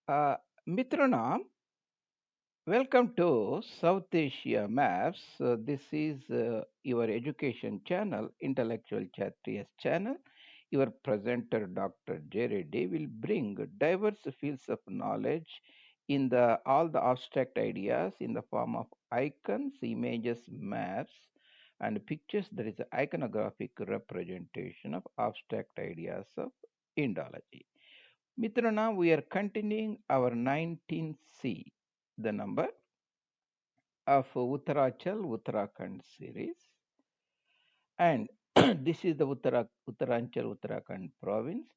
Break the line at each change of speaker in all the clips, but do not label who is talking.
Uh, Mitranam, welcome to South Asia Maps. This is your education channel, Intellectual Chatriya's channel. Your presenter, Dr. J. Reddy, will bring diverse fields of knowledge in the all the abstract ideas in the form of icons, images, maps, and pictures. That is, iconographic representation of abstract ideas of Indology. Mitrana, we are continuing our 19C, the number of Uttaranchal, Uttarakhand series. And this is the Uttaranchal, Uttarakhand province.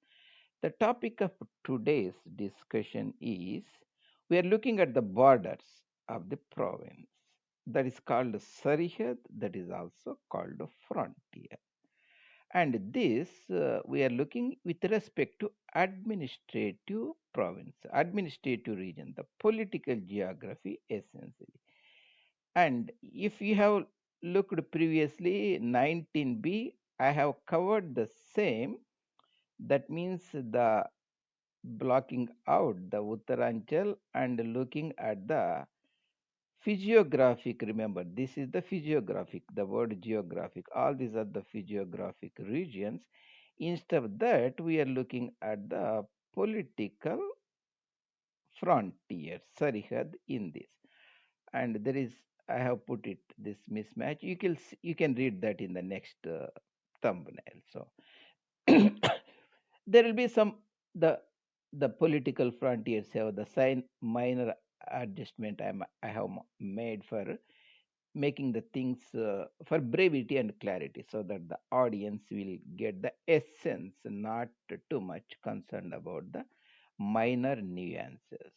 The topic of today's discussion is we are looking at the borders of the province. That is called Sarihad, that is also called frontier. And this we are looking with respect to administrative province, administrative region, the political geography essentially. And if you have looked previously 19b, I have covered the same. That means the blocking out the Uttaranchal and looking at the physiographic. Remember, this is the physiographic, the word geographic. All these are the physiographic regions. Instead of that, we are looking at the political frontier, Sarihad in this. And there is, I have put it, this mismatch. You can read that in the next thumbnail. So there will be some, the the political frontiers have the sign minor adjustment I have made for making the things for brevity and clarity so that the audience will get the essence, not too much concerned about the minor nuances.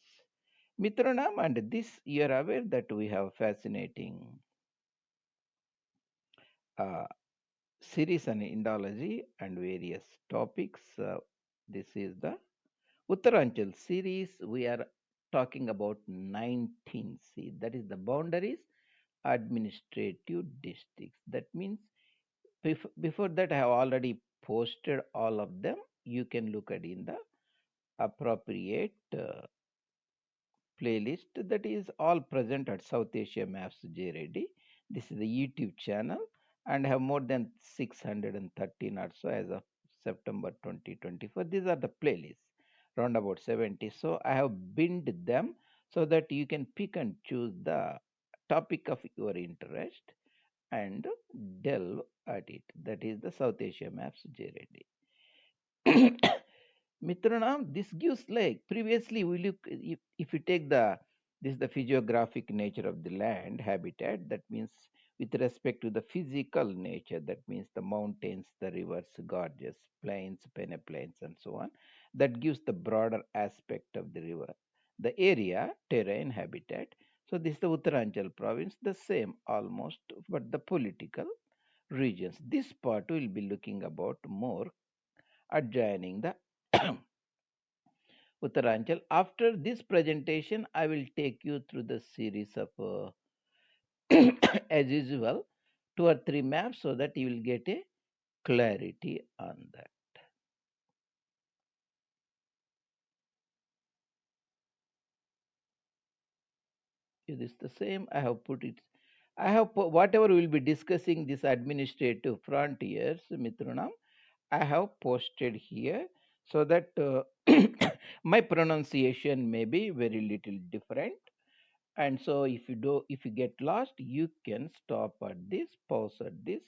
Mitranam, and this you are aware that we have fascinating uh, series on Indology and various topics. This is the Uttaranchal series. We are talking about 19C, that is the boundaries administrative districts. That means before that, I have already posted all of them. You can look at in the appropriate playlist that is all present at South Asia Maps J Reddy. This is the YouTube channel and have more than 613 or so as of September 2024. These are the playlists, round about 70. So I have binned them so that you can pick and choose the topic of your interest and delve at it. That is the South Asia Maps J Reddy. Mitranam, this gives like previously we look if you take the this is the physiographic nature of the land habitat. That means with respect to the physical nature, that means the mountains, the rivers, gorges, plains, peneplains, and so on. That gives the broader aspect of the river, the area, terrain, habitat. So this is the Uttaranchal province, the same almost, but the political regions. This part will be looking about more adjoining the Uttaranchal. After this presentation, I will take you through the series of, as usual, two or three maps so that you will get a clarity on that. Is this the same? I have put it. I have put, whatever we will be discussing this administrative frontiers, Mitrunam, I have posted here so that my pronunciation may be very little different. And so if you get lost, you can stop at this, pause at this,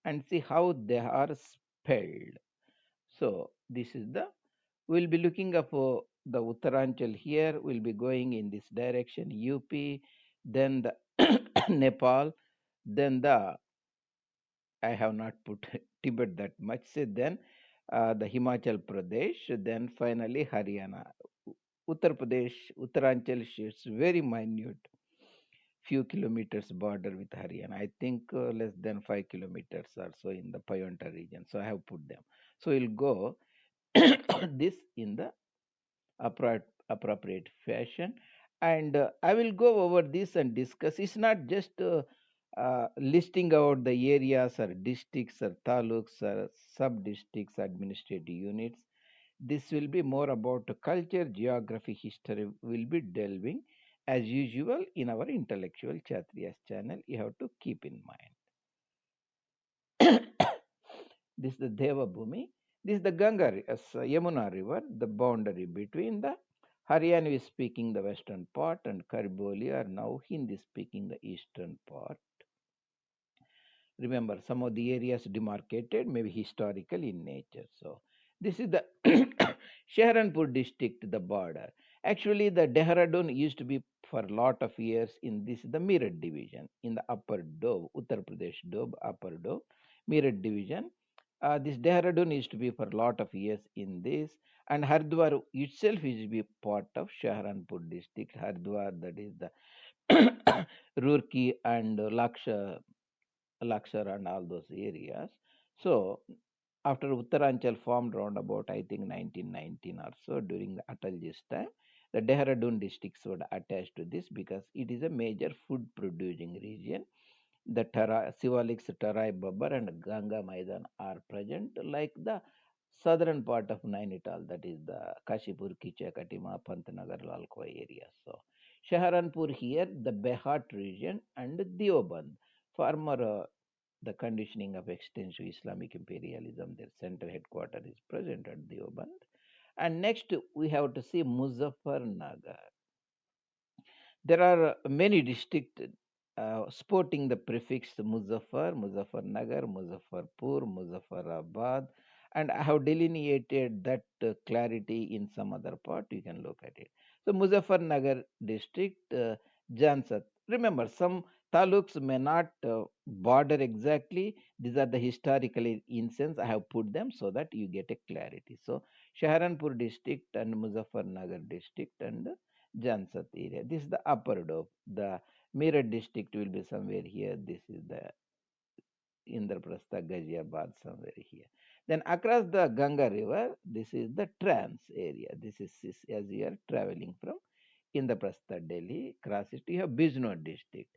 and see how they are spelled. So this is the we'll be looking up the Uttaranchal here. We'll be going in this direction, UP, then the Nepal, then the I have not put Tibet that much. Say then the Himachal Pradesh, then finally Haryana. Uttar Pradesh, Uttaranchal is very minute, few kilometers border with Haryana. I think less than 5 kilometers or so in the Payonta region. So I have put them. So we'll go this in the appropriate fashion. And I will go over this and discuss. It's not just listing out the areas or districts or taluks or sub districts, administrative units. This will be more about culture, geography, history. Will be delving as usual in our intellectual Kshatriyas channel. You have to keep in mind. This is the Deva Bhumi. This is the Yamuna River, the boundary between the Haryanvi speaking the western part and Kariboli are now Hindi speaking the eastern part. Remember, some of the areas demarcated may be historical in nature. So, this is the Shahranpur district, the border. Actually, the Dehradun used to be for a lot of years in this, the Meerut division, in the upper Doab, Uttar Pradesh Doab, upper Doab, Meerut division. This Dehradun used to be for a lot of years in this, and Hardwar itself used to be part of Shahranpur district. Hardwar, that is the Roorkee and Lakshar and all those areas. So after Uttaranchal formed around about I think 1919 or so during the Atalji's time, the Dehradun districts were attached to this because it is a major food producing region. The Sivaliks, Tarai, Babbar and Ganga Maidan are present like the southern part of Nainital, that is the Kashipur, Kicha, Katima, Pantnagar, Lalkoi areas. So Shaharanpur here, the Behat region and Deoband, former the conditioning of extensive Islamic imperialism. Their center headquarters is present at Deoband. And next, we have to see Muzaffarnagar. There are many districts sporting the prefix Muzaffar, Muzaffarnagar, Muzaffarpur, Muzaffarabad, and I have delineated that clarity in some other part. You can look at it. So, Muzaffarnagar district, Jansat. Remember, some taluks may not border exactly. These are the historical incense. I have put them so that you get a clarity. So, Shaharanpur district and Muzaffarnagar district and Jansat area. This is the upper Doab. The Meerut district will be somewhere here. This is the Indraprastha, Ghaziabad, somewhere here. Then across the Ganga river, this is the trans area. This is as you are traveling from Indraprastha, Delhi, cross it, you have Bijnor district.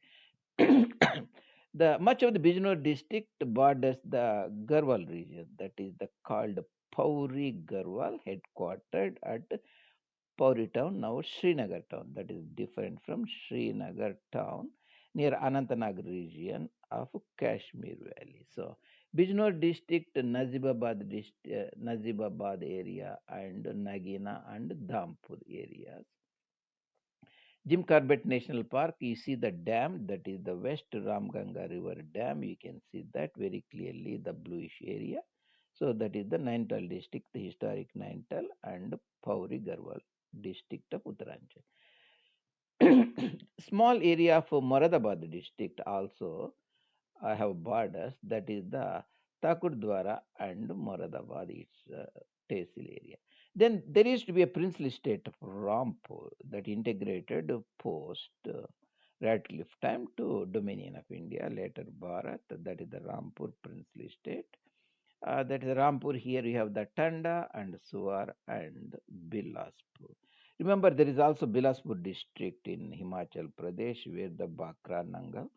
The much of the Bijnor district borders the Garhwal region, that is the called Pauri Garhwal, headquartered at Pauri town, now Srinagar town, that is different from Srinagar town near Anantnag region of Kashmir Valley. So, Bijnor district, Nazibabad area, and Nagina and Dhampur areas. Jim Corbett National Park, you see the dam, that is the West Ramganga River Dam. You can see that very clearly, the bluish area. So that is the Nainital district, the historic Nainital, and Pauri Garhwal district of Uttaranchal. Small area of Moradabad district also I have borders, that is the Takurdwara and Moradabad, its tehsil area. Then there used to be a princely state of Rampur that integrated post Radcliffe time to Dominion of India, later Bharat, that is the Rampur princely state. That is Rampur. Here you have the Tanda and Suar and Bilaspur. Remember, there is also Bilaspur district in Himachal Pradesh where the Bakra Nangal,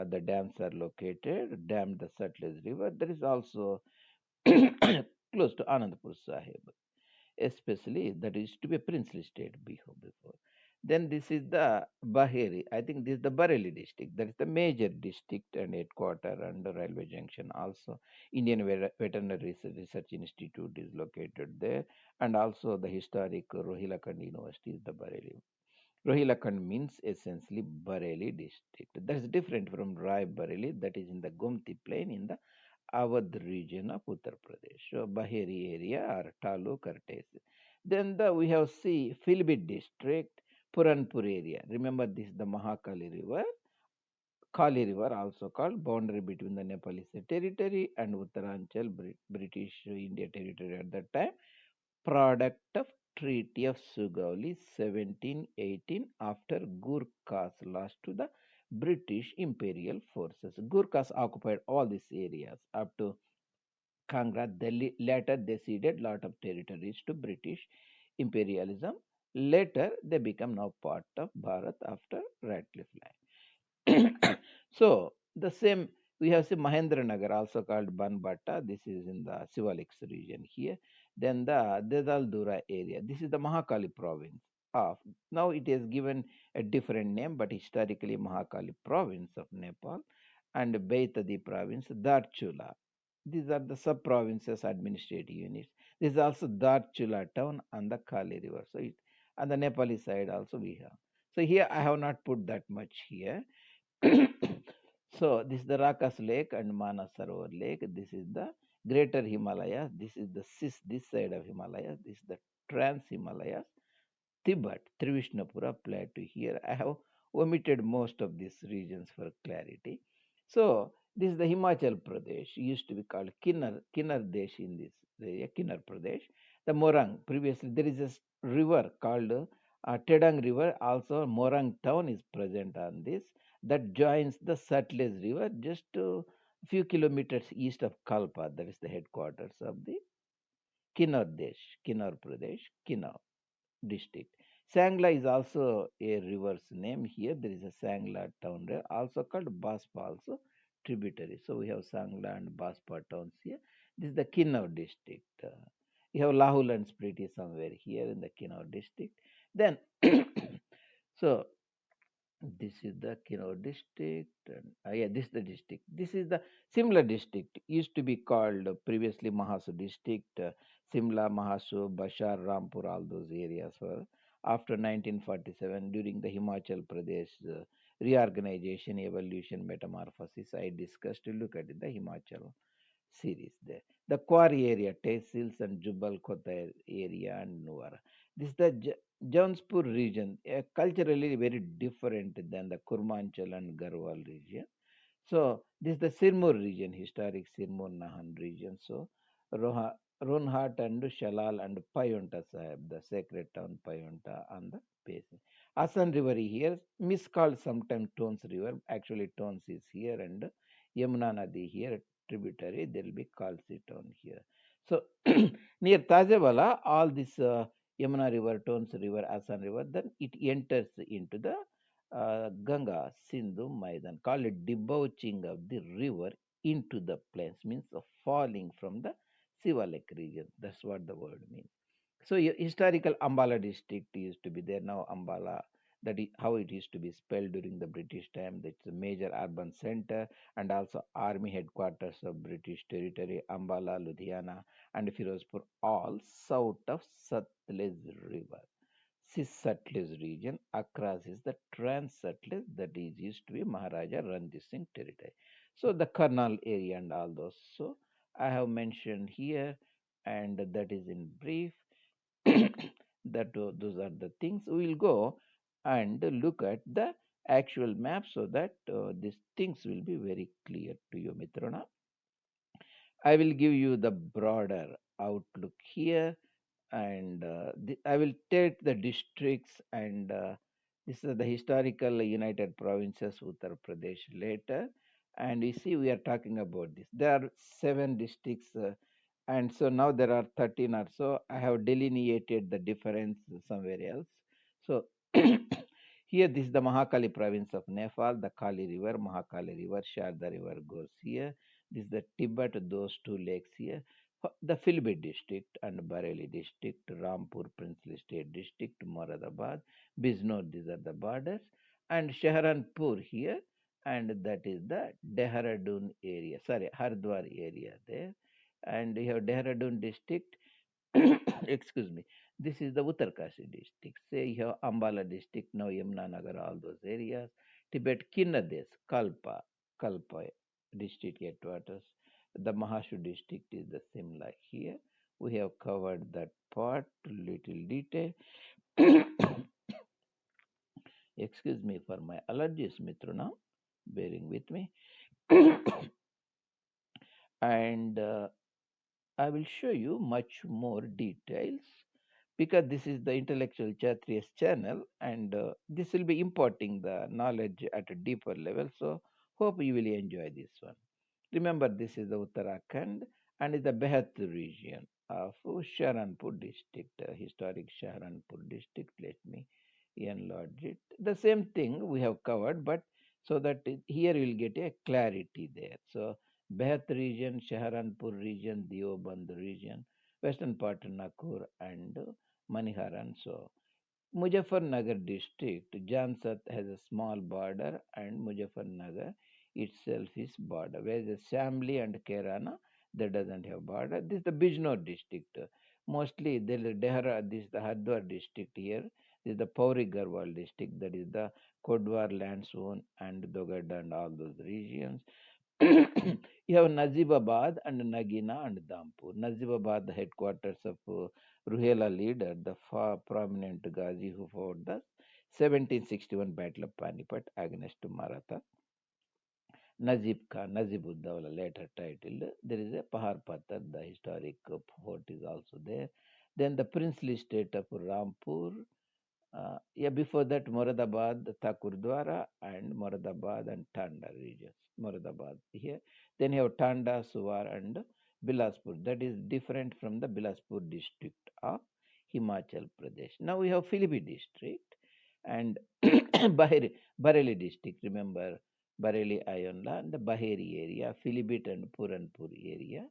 the dams are located, dam the Sutlej River. There is also close to Anandpur Sahib, especially that is to be a princely state before. Then this is the Baheri. I think this is the Bareilly district. That is the major district and headquarter and the railway junction. Also, Indian Veterinary Research Institute is located there, and also the historic Rohilakand University is the Bareilly. Rohilakand means essentially Bareilly district. That's different from Rai Bareilly, that is in the Gomti plain in the Awadh region of Uttar Pradesh. So Baheri area or Taluk or Tehsil. Then we have Pilbhit district, Puranpur area. Remember this is the Mahakali river. Kali River, also called boundary between the Nepalese territory and Uttaranchal, British India territory at that time, product of Treaty of Sugauli 1718 after Gurkhas lost to the British imperial forces. Gurkhas occupied all these areas up to Kangra. Later they ceded lot of territories to British imperialism. Later they become now part of Bharat after Radcliffe Line. So the same we have Mahendranagar, also called Banbata. This is in the Sivaliks region here. Then the Dedaldura area. This is the Mahakali province of. Now it is given a different name, but historically Mahakali province of Nepal, and Beitadi province, Darchula. These are the sub provinces administrative units. This is also Darchula town on the Kali river. So it on the Nepali side also we have. So here I have not put that much here. So this is the Rakas Lake and Manas Sarovar Lake. This is the Greater Himalayas. This is the this side of Himalayas. This is the Trans Himalayas. Tibet, Trivishnapura plateau. Here I have omitted most of these regions for clarity. So this is the Himachal Pradesh. Used to be called Kinnar Desh in this area, Kinnar Pradesh. The Morang. Previously there is a river called Tedang River. Also Morang town is present on this. That joins the Sutlej River just a few kilometers east of Kalpa. That is the headquarters of the Kinnar Desh, Kinnar Pradesh, Kinnar district. Sangla is also a river's name. Here there is a Sangla town there, also called Baspa, also tributary. So we have Sangla and Baspa towns here. This is the Kinnaur district. You have Lahul and Spiti somewhere here in the Kinnaur district. Then, so this is the Kinnaur district. And, yeah, this is the district. This is the Simla district. Used to be called previously Mahasu district. Simla, Mahasu, Bashar, Rampur, all those areas were after 1947 during the Himachal Pradesh reorganization, evolution, metamorphosis. I discussed. Look at it, the Himachal series there. The quarry area, Tehsils and Jubal Kota area and Nuwara. This is the Jaunspur region, culturally very different than the Kurmanchal and Garhwal region. So this is the Sirmur region, historic Sirmur Nahan region. So Ronhat and Shalal and Payonta Sahib, the sacred town Payonta on the basin. Asan River here, miscalled sometimes Tons River. Actually, Tons is here and Yamuna Nadi here, tributary. There will be Kalsi town here. So near Tajewala, all this Yamuna River, Tons River, Asan River, then it enters into the Ganga, Sindhu, Maidan, call it debauching of the river into the plains, means of falling from the Sivalek region. That's what the word means. So historical Ambala district used to be there. Now Ambala, that is how it used to be spelled during the British time. That's a major urban center and also army headquarters of British territory. Ambala, Ludhiana, and Firozpur, all south of Satluj River. Cis-Sutlej region across is the Trans-Sutlej that is used to be Maharaja Ranjit Singh territory. So the Karnal area and all those. So I have mentioned here, and that is in brief. That those are the things. We will go and look at the actual map so that these things will be very clear to you, Mitrona. I will give you the broader outlook here, and I will take the districts, and this is the historical United Provinces, Uttar Pradesh later. And you see, we are talking about this. There are seven districts, and so now there are 13 or so. I have delineated the difference somewhere else. So here, this is the Mahakali province of Nepal, the Kali River, Mahakali River, Sharda River goes here. This is the Tibet, those two lakes here. The Philbit district and Bareilly district, Rampur Princely State district, Moradabad, Bijnor, these are the borders, and Shahranpur here, and that is the Dehradun area, sorry, Hardwar area there. And you have Dehradun district, excuse me, this is the Uttarkashi district. Say you have Ambala district, now Yamuna all those areas. Tibet Kinnades, Kalpa district headquarters. The Mahashu district is the Simla here. We have covered that part, little detail. Excuse me for my allergies, Mitruna, bearing with me. And I will show you much more details because this is the intellectual Chatrias channel, and this will be importing the knowledge at a deeper level. So hope you will enjoy this one. Remember, this is the Uttarakhand and is the Behat region of Sharanpur district, historic Sharanpur district. Let me enlarge it. The same thing we have covered, but so that here you will get a clarity there. So Behat region, Shaharanpur region, Deoband region, western part Nakur and Manihar and so. Muzaffarnagar district, Jansat has a small border and Muzaffarnagar itself is border. Whereas the Shamli and Kerana, that doesn't have border. This is the Bijnor district. Mostly there is Dehra, this is the Hardwar district here. This is the Pauri Garhwal district, that is the Kodwar land zone and Dogada and all those regions. You have Nazibabad and Nagina and Dampur. Nazibabad, the headquarters of Ruhela leader, the far prominent Ghazi who fought the 1761 Battle of Panipat against Maratha. Nazib Khan, Nazibuddaula, later titled. There is a Pahar Patar, the historic fort is also there. Then the princely state of Rampur, yeah, before that, Moradabad, Thakurdwara, and Moradabad and Tanda regions. Moradabad here. Then you have Tanda, Suwar, and Bilaspur. That is different from the Bilaspur district of Himachal Pradesh. Now we have Philippe district and Bareilly district. Remember Bareilly Ayonla and the Baheri area, Philibit and Puranpur area.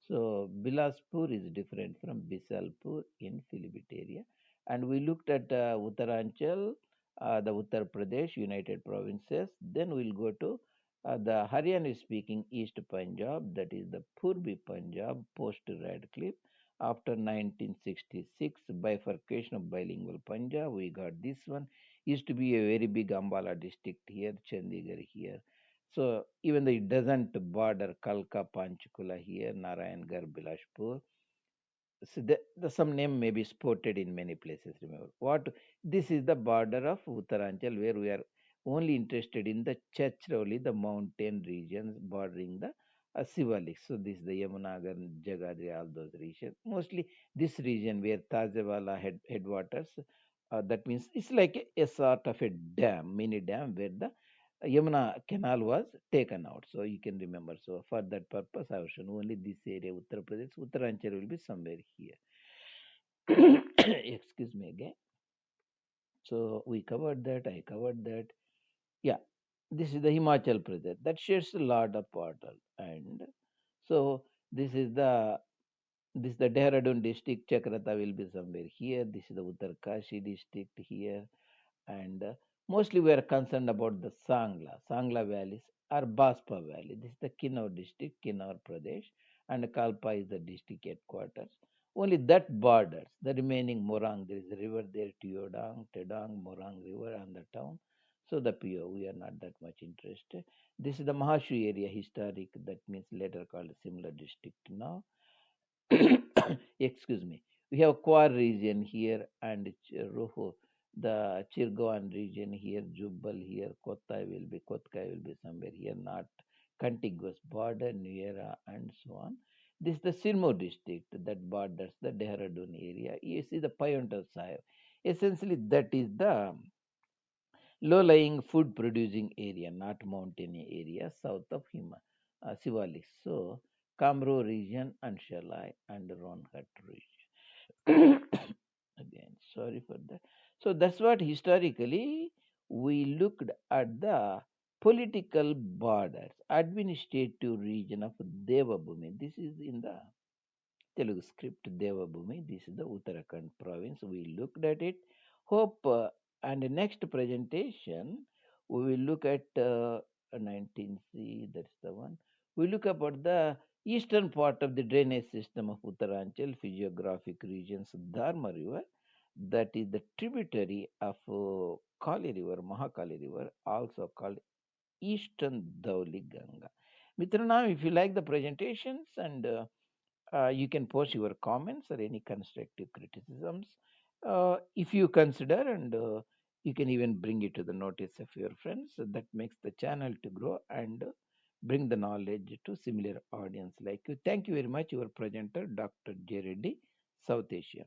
So Bilaspur is different from Bisalpur in Philibit area. And we looked at Uttaranchal, the Uttar Pradesh, United Provinces. Then we'll go to the Haryana speaking East Punjab, that is the Purbi Punjab, post Radcliffe. After 1966, bifurcation of bilingual Punjab, we got this one. Used to be a very big Ambala district here, Chandigarh here. So even though it doesn't border Kalka, Panchkula here, Narayangarh, Bilashpur, so the some name may be spotted in many places. Remember what this is the border of Uttaranchal, where we are only interested in the Chachroli, the mountain regions bordering the Sivalik. So this is the Yamunagar, Jagadri, all those regions. Mostly this region where Tajawala headwaters. That means it's like a sort of a dam, mini dam, where the Yamuna canal was taken out. So you can remember. So for that purpose, I have shown only this area, Uttar Pradesh. Uttaranchal will be somewhere here. Excuse me again. So we covered that. I covered that. Yeah, this is the Himachal Pradesh. That shares a lot of water, and so this is the Dehradun district. Chakrata will be somewhere here. This is the Uttarkashi district here. And mostly we are concerned about the Sangla valleys or Baspa Valley. This is the Kinnaur district, Kinnaur Pradesh, and Kalpa is the district headquarters. Only that borders the remaining Morang. There is a river there, Tiodang, Tedang, Morang River, and the town. So the PO, we are not that much interested. This is the Mahashu area, historic, that means later called similar district now. Excuse me. We have Kwar region here and Roho, the Chirgaon region here, Jubbal here, Kotkai will be somewhere here, not contiguous border, Nuera, and so on. This is the Sirmo district that borders the Dehradun area. You see the Payonta Sahib. Essentially, that is the low-lying food-producing area, not mountainy area, south of Sivalik. So, Kamro region and Shalai and Ronhat region. Again, sorry for that. So that's what historically we looked at the political borders, administrative region of Devabhumi. This is in the Telugu script Devabhumi. This is the Uttarakhand province. We looked at it. Hope and the next presentation we will look at 19C. That's the one. We look about the eastern part of the drainage system of Uttaranchal, physiographic regions, Dharma River. That is the tributary of Kali River, Mahakali River, also called Eastern Dhauli Ganga. Mitranam, if you like the presentations and you can post your comments or any constructive criticisms if you consider, and you can even bring it to the notice of your friends. So that makes the channel to grow and bring the knowledge to similar audience like you. Thank you very much. Your presenter, Dr. J. Reddy, South Asia.